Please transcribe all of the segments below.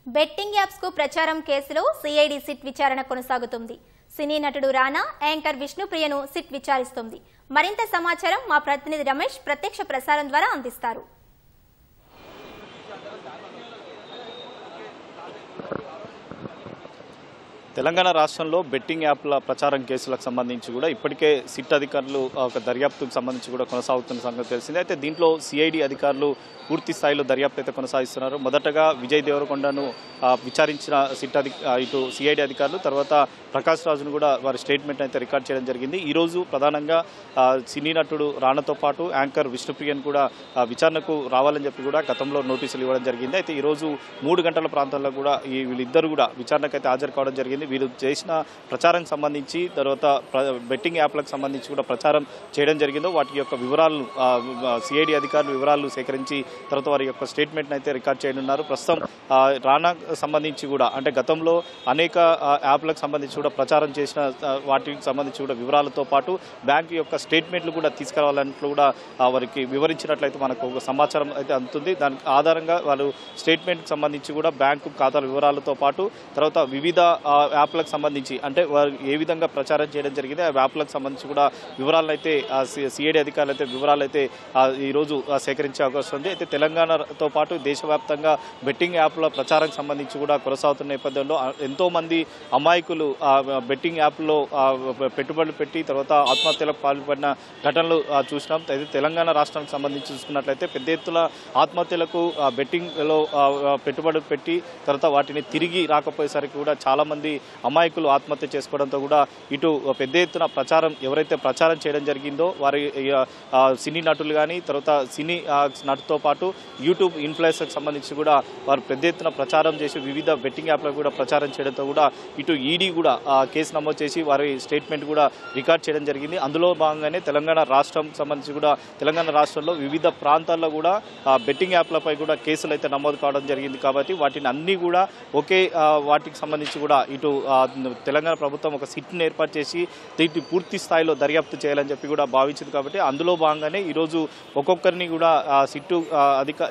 Betting apps కు ప్రచారం కేసులో సిఐడి సిట్ విచారణ కొనసాగుతుంది. సినీ నటుడు రానా, యాంకర్ విష్ణుప్రియను సిట్ విచారిస్తుంది. మరింత సమాచారం మా ప్రతినిధి రమేష్ ప్రత్యక్ష ప్రసారం ద్వారా అందిస్తారు. తెలంగాణ రాష్ట్రంలో బెట్టింగ్ యాప్ల ప్రచారం కేసులకు సంబంధించి కూడా ఇప్పటికే సిట్ అధికారులు ఒక దర్యాప్తుకు సంబంధించి కూడా కొనసాగుతున్న సంగతి తెలిసిందే. అయితే దీంట్లో సిఐడి అధికారులు పూర్తి స్థాయిలో దర్యాప్తు అయితే కొనసాగిస్తున్నారు. మొదటగా విజయ్ దేవరకొండను విచారించిన ఇటు సిఐడి అధికారులు, తర్వాత ప్రకాష్ రాజును కూడా వారి స్టేట్మెంట్ అయితే రికార్డ్ చేయడం జరిగింది. ఈరోజు ప్రధానంగా సినీ నటుడు రానాతో పాటు యాంకర్ విష్ణుప్రియను కూడా విచారణకు రావాలని చెప్పి కూడా గతంలో నోటీసులు ఇవ్వడం జరిగింది. అయితే ఈరోజు 3 గంటల ప్రాంతంలో కూడా వీళ్ళిద్దరు కూడా విచారణకు అయితే హాజరు కావడం జరిగింది. వీళ్ళు చేసిన ప్రచారం సంబంధించి, తర్వాత బెట్టింగ్ యాప్లకు సంబంధించి కూడా ప్రచారం చేయడం జరిగిందో వాటి యొక్క వివరాలను సిఐడి అధికారులు వివరాలు సేకరించి తర్వాత వారి యొక్క స్టేట్మెంట్ అయితే రికార్డ్ చేయనున్నారు. ప్రస్తుతం రానా సంబంధించి కూడా అంటే గతంలో అనేక యాప్లకు సంబంధించి కూడా ప్రచారం చేసిన వాటికి సంబంధించి కూడా వివరాలతో పాటు బ్యాంకు యొక్క స్టేట్మెంట్లు కూడా తీసుకురావాలంటూ కూడా వారికి వివరించినట్లయితే మనకు ఒక సమాచారం అయితే అందుతుంది. దానికి ఆధారంగా వాళ్ళు స్టేట్మెంట్కి సంబంధించి కూడా బ్యాంకు ఖాతాల వివరాలతో పాటు తర్వాత వివిధ యాప్లకు సంబంధించి అంటే వారు ఏ విధంగా ప్రచారం చేయడం జరిగింది ఆ యాప్లకు సంబంధించి కూడా వివరాలను అయితే సిఐడి అధికారులు అయితే వివరాలు అయితే ఈరోజు సేకరించే అవకాశం ఉంది. అయితే తెలంగాణతో పాటు దేశవ్యాప్తంగా బెట్టింగ్ యాప్ల ప్రచారం సంబంధించి కూడా కొనసాగుతున్న నేపథ్యంలో ఎంతోమంది అమాయకులు బెట్టింగ్ యాప్లో పెట్టుబడులు పెట్టి తర్వాత ఆత్మహత్యలకు పాల్పడిన ఘటనలు చూసినాం. అయితే తెలంగాణ రాష్ట్రానికి సంబంధించి చూసుకున్నట్లయితే పెద్ద ఎత్తున ఆత్మహత్యలకు బెట్టింగ్లో పెట్టుబడులు పెట్టి తర్వాత వాటిని తిరిగి రాకపోయేసరికి కూడా చాలామంది అమాయకులు ఆత్మహత్య చేసుకోవడంతో కూడా ఇటు పెద్ద ఎత్తున ప్రచారం ఎవరైతే ప్రచారం చేయడం జరిగిందో వారి సినీ నటులు కానీ తర్వాత సినీ నటుతో పాటు యూట్యూబ్ ఇన్ఫ్లుయెన్సర్కి సంబంధించి కూడా వారు పెద్ద ఎత్తున ప్రచారం చేసి వివిధ బెట్టింగ్ యాప్లకు కూడా ప్రచారం చేయడంతో కూడా ఇటు ఈడీ కూడా కేసు నమోదు చేసి వారి స్టేట్మెంట్ కూడా రికార్డ్ చేయడం జరిగింది. అందులో భాగంగానే తెలంగాణ రాష్ట్రం సంబంధించి కూడా తెలంగాణ రాష్ట్రంలో వివిధ ప్రాంతాల్లో కూడా బెట్టింగ్ యాప్లపై కూడా కేసులు అయితే నమోదు కావడం జరిగింది. కాబట్టి వాటిని అన్నీ కూడా ఒకే వాటికి సంబంధించి కూడా ఇటు తెలంగాణ ప్రభుత్వం ఒక సిట్ను ఏర్పాటు చేసి దీన్ని పూర్తి స్థాయిలో దర్యాప్తు చేయాలని చెప్పి కూడా భావించింది. కాబట్టి అందులో భాగంగానే ఈరోజు ఒక్కొక్కరిని కూడా సిట్టు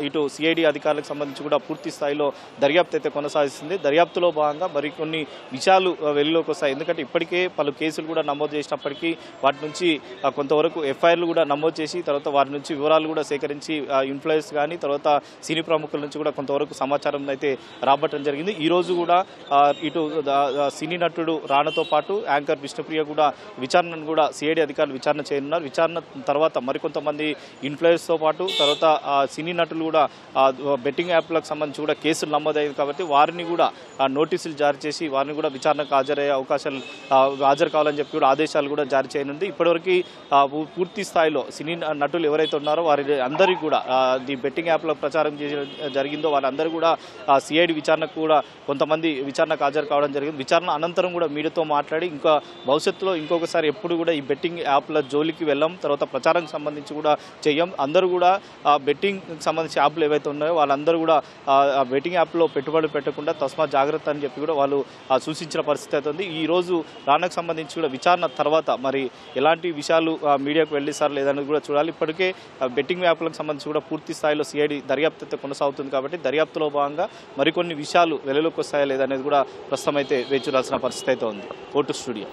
ఇటు సిఐడి అధికారులకు సంబంధించి కూడా పూర్తి స్థాయిలో దర్యాప్తు అయితే కొనసాగిస్తుంది. దర్యాప్తులో భాగంగా మరికొన్ని విషయాలు వెలుగులోకి వస్తాయి. ఎందుకంటే ఇప్పటికే పలు కేసులు కూడా నమోదు చేసినప్పటికీ వాటి నుంచి కొంతవరకు ఎఫ్ఐఆర్లు కూడా నమోదు చేసి తర్వాత వారి నుంచి వివరాలు కూడా సేకరించి ఇన్ఫ్లుయెన్స్ కానీ తర్వాత సినీ ప్రముఖుల నుంచి కూడా కొంతవరకు సమాచారం అయితే రాబట్టడం జరిగింది. ఈరోజు కూడా ఇటు సినీ నటుడు రానాతో పాటు యాంకర్ విష్ణుప్రియ కూడా విచారణను కూడా సిఐడి అధికారులు విచారణ చేయనున్నారు. విచారణ తర్వాత మరికొంతమంది ఇన్ఫ్లుయెన్స్తో పాటు తర్వాత సినీ నటులు కూడా బెట్టింగ్ యాప్లకు సంబంధించి కూడా కేసులు నమోదయ్యాయి. కాబట్టి వారిని కూడా నోటీసులు జారీ చేసి వారిని కూడా విచారణకు హాజరయ్యే అవకాశాలు హాజరు కావాలని చెప్పి కూడా ఆదేశాలు కూడా జారీ చేయనుంది. ఇప్పటివరకు పూర్తి స్థాయిలో సినీ నటులు ఎవరైతే ఉన్నారో వారి అందరికీ కూడా ఈ బెట్టింగ్ యాప్లో ప్రచారం జరిగిందో వాళ్ళందరూ కూడా సిఐడి విచారణకు కూడా కొంతమంది విచారణకు హాజరు కావడం జరిగింది. విచారణ అనంతరం కూడా మీడియాతో మాట్లాడి ఇంకా భవిష్యత్తులో ఇంకొకసారి ఎప్పుడు కూడా ఈ బెట్టింగ్ యాప్ల జోలికి వెళ్ళాం, తర్వాత ప్రచారానికి సంబంధించి కూడా చెయ్యం. అందరూ కూడా బెట్టింగ్ సంబంధించి యాప్లు ఏవైతే ఉన్నాయో వాళ్ళందరూ కూడా బెట్టింగ్ యాప్లో పెట్టుబడులు పెట్టకుండా తస్మాత్ జాగ్రత్త అని చెప్పి కూడా వాళ్ళు సూచించిన పరిస్థితి అవుతుంది. ఈ రోజు రానాకు సంబంధించి కూడా విచారణ తర్వాత మరి ఎలాంటి విషయాలు మీడియాకు వెళ్ళిస్తారు లేదని కూడా చూడాలి. ఇప్పటికే బెట్టింగ్ యాప్లకు సంబంధించి కూడా పూర్తి స్థాయిలో సిఐడి దర్యాప్తు అయితే కొనసాగుతుంది. కాబట్టి దర్యాప్తులో భాగంగా మరికొన్ని విషయాలు వెలుగులోకి వస్తాయా లేదనేది కూడా ప్రస్తుతం అయితే వేచి చూడాల్సిన పరిస్థితి అయితే ఉంది. Photo studio.